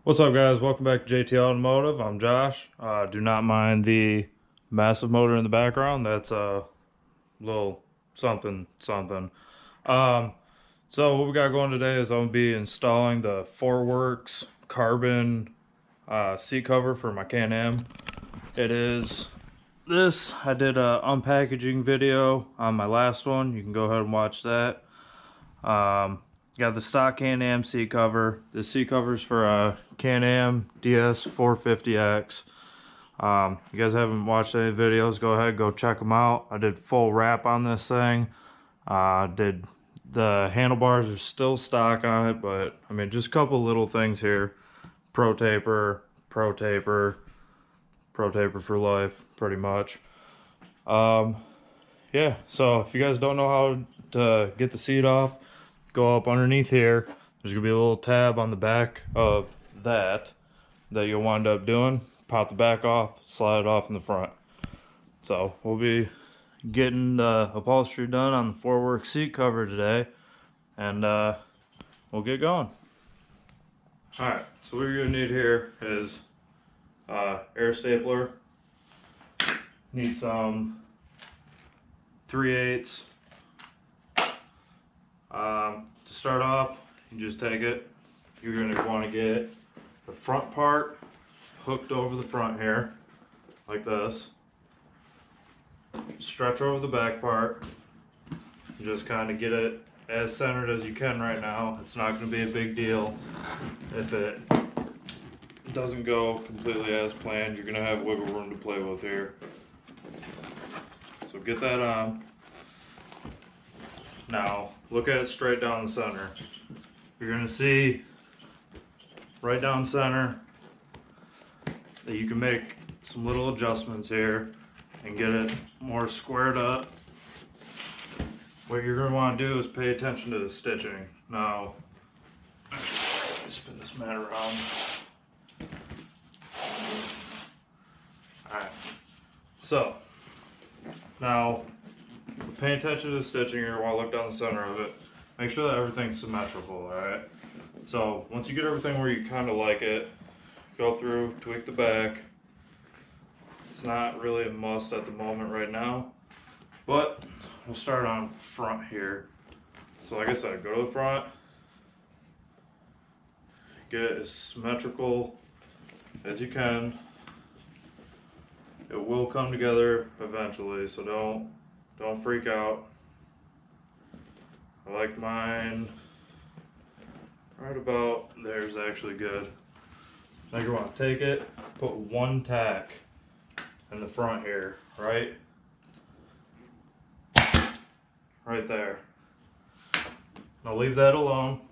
What's up, guys? Welcome back to JT Automotive. I'm Josh. Do not mind the massive motor in the background. That's a little something something. Um, so what we got going today is I'm gonna be installing the fourwerx carbon seat cover for my Can-Am. It is this. I did a unpackaging video on my last one. You can go ahead and watch that. Got the stock Can-Am seat cover. The seat cover's for a Can-Am ds450x. You guys haven't watched any videos, go ahead, go check them out. I did full wrap on this thing. Did the handlebars are still stock on it, but I mean, just a couple little things here. Pro taper, pro taper, pro taper for life, pretty much. Yeah, so if you guys don't know how to get the seat off, go up underneath here. There's gonna be a little tab on the back of that you'll wind up doing. Pop the back off, slide it off in the front. So we'll be getting the upholstery done on the fourwerx seat cover today, and we'll get going. All right, so what you're gonna need here is air stapler. Need some 3/8. To start off, you just take it. You're going to want to get the front part hooked over the front here, like this. Stretch over the back part. Just kind of get it as centered as you can right now. It's not going to be a big deal if it doesn't go completely as planned. You're going to have wiggle room to play with here. So get that on. Now, look at it straight down the center. You're going to see right down center that you can make some little adjustments here and get it more squared up. What you're going to want to do is pay attention to the stitching. Now, spin this mat around. Alright, so now pay attention to the stitching here while I look down the center of it. Make sure that everything's symmetrical, alright? So once you get everything where you kind of like it, go through, tweak the back. It's not really a must at the moment right now, but we'll start on front here. So like I said, go to the front, get it as symmetrical as you can. It will come together eventually, so don't freak out. I like mine right about there's actually good. Now you want to take it, put one tack in the front here, right? Right there. Now leave that alone.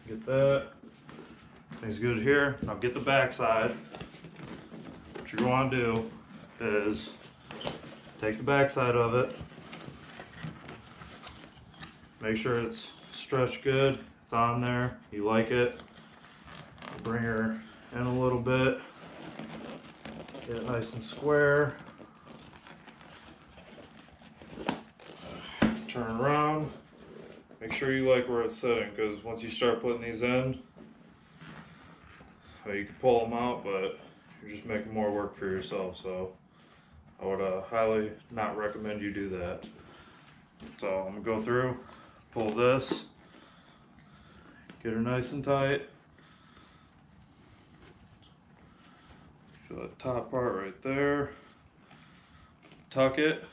Get that. Things good here. Now get the back side. What you're going to do is take the back side of it. Make sure it's stretched good. It's on there. You like it. Bring her in a little bit. Get it nice and square. Turn around. Make sure you like where it's sitting, because once you start putting these in, you can pull them out, but you're just making more work for yourself. So I would highly not recommend you do that. So I'm gonna go through, pull this, get her nice and tight. Feel that top part right there. Tuck it.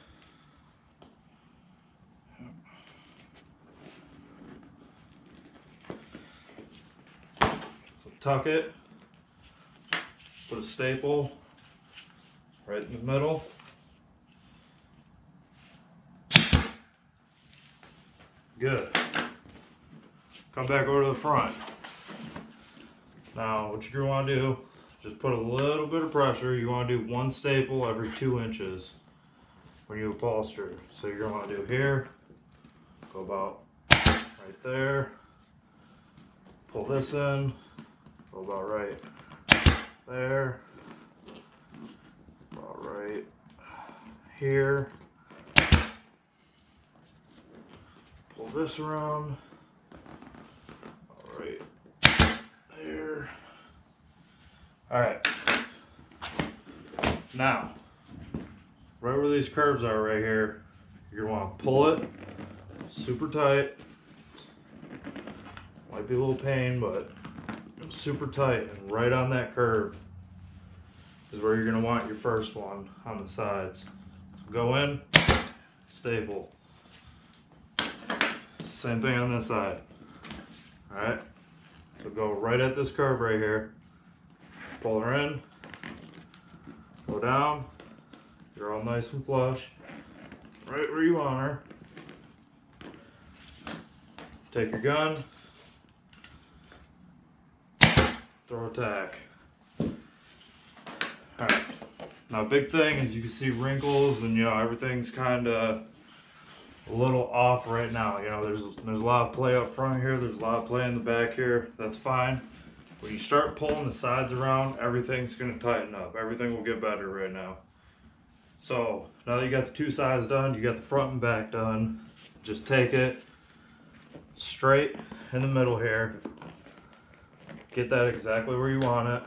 So tuck it. Put a staple right in the middle. Good. Come back over to the front. Now, what you're going to do, just put a little bit of pressure. You want to do one staple every 2 inches when you upholster. So you're going to do here, go about right there, pull this in, go about right there, about right here, pull this around, all right Now, right where these curves are right here, you're gonna want to pull it super tight. Might be a little pain, but super tight, and right on that curve is where you're gonna want your first one on the sides. So go in, staple. Same thing on this side. All right. So go right at this curve right here. Pull her in. Go down. You're all nice and flush. Right where you want her. Take your gun. Throw a tack. Alright. Now big thing is you can see wrinkles and everything's kinda a little off right now. There's a lot of play up front here, there's a lot of play in the back here. That's fine. When you start pulling the sides around, everything's gonna tighten up. Everything will get better right now. So now that you got the two sides done, you got the front and back done, just take it straight in the middle here. Get that exactly where you want it.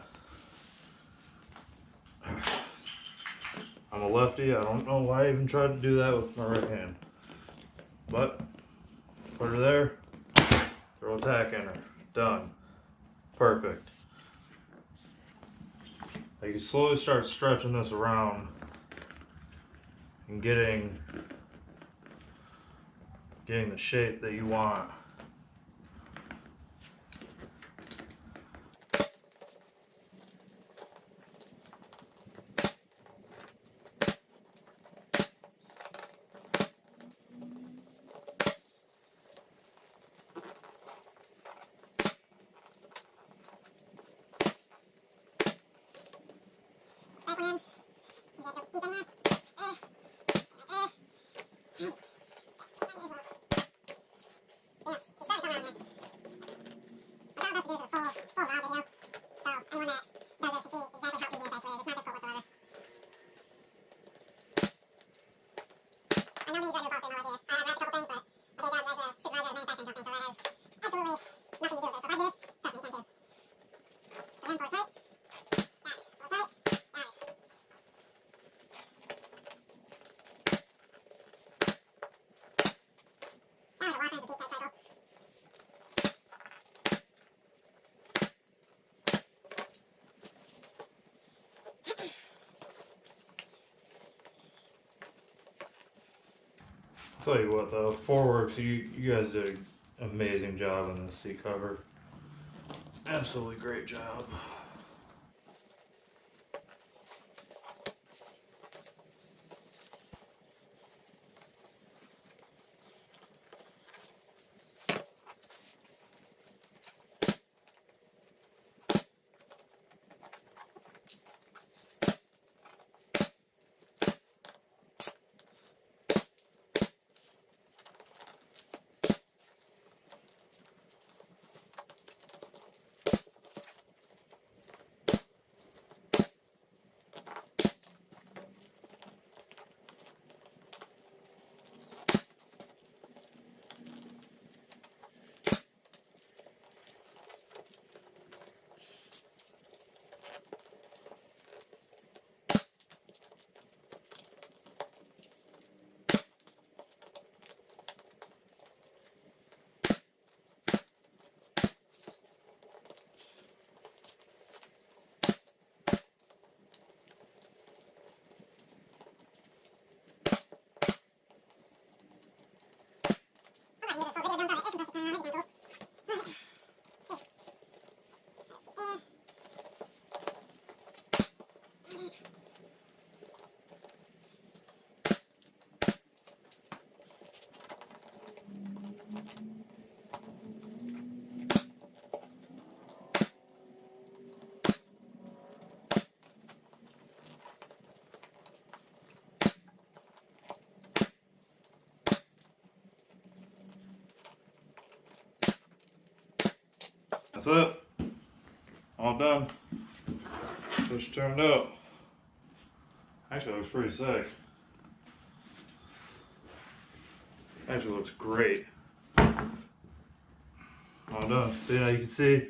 I'm a lefty, I don't know why I even tried to do that with my right hand. But, put her there, throw a tack in her, done. Perfect. Now you slowly start stretching this around and getting the shape that you want. Tell you what though, fourwerx, you guys did an amazing job on this seat cover. Absolutely great job. That's it. All done. Just turned out. Actually, it looks pretty sick. Actually looks great. All done. So you can see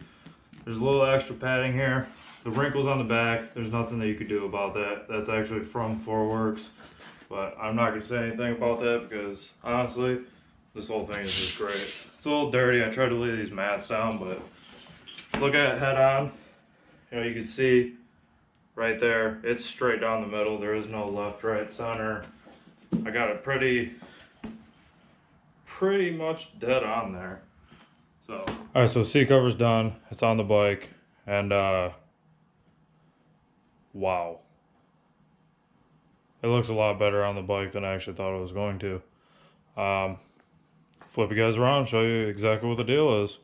there's a little extra padding here. the wrinkles on the back, there's nothing that you could do about that. That's actually from fourwerx, but I'm not gonna say anything about that because honestly, this whole thing is just great. It's a little dirty. I tried to lay these mats down, but look at it head on. You know, you can see right there, it's straight down the middle. There is no left, right, center. I got it pretty much dead on there. So, all right, so seat cover's done. It's on the bike, and wow, it looks a lot better on the bike than I actually thought it was going to. Flip you guys around, show you exactly what the deal is.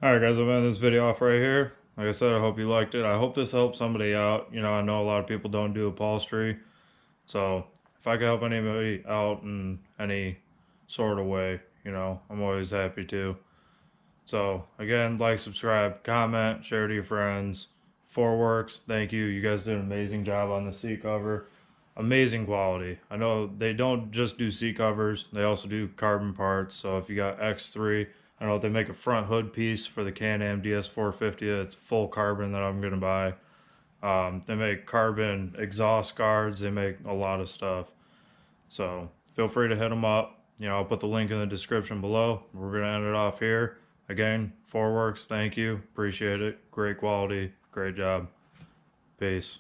Alright guys, I'm ending this video off right here. Like I said, I hope you liked it. I hope this helped somebody out. You know, I know a lot of people don't do upholstery. So, if I can help anybody out in any sort of way, you know, I'm always happy to. So, again, like, subscribe, comment, share to your friends. fourwerx, thank you. You guys did an amazing job on the seat cover. Amazing quality. I know they don't just do seat covers, they also do carbon parts. So, if you got X3, I know they make a front hood piece for the Can-Am ds450. It's full carbon that I'm going to buy. They make carbon exhaust guards. They make a lot of stuff. So feel free to hit them up. You know, I'll put the link in the description below. We're going to end it off here. Again, fourwerx, thank you. Appreciate it. Great quality. Great job. Peace.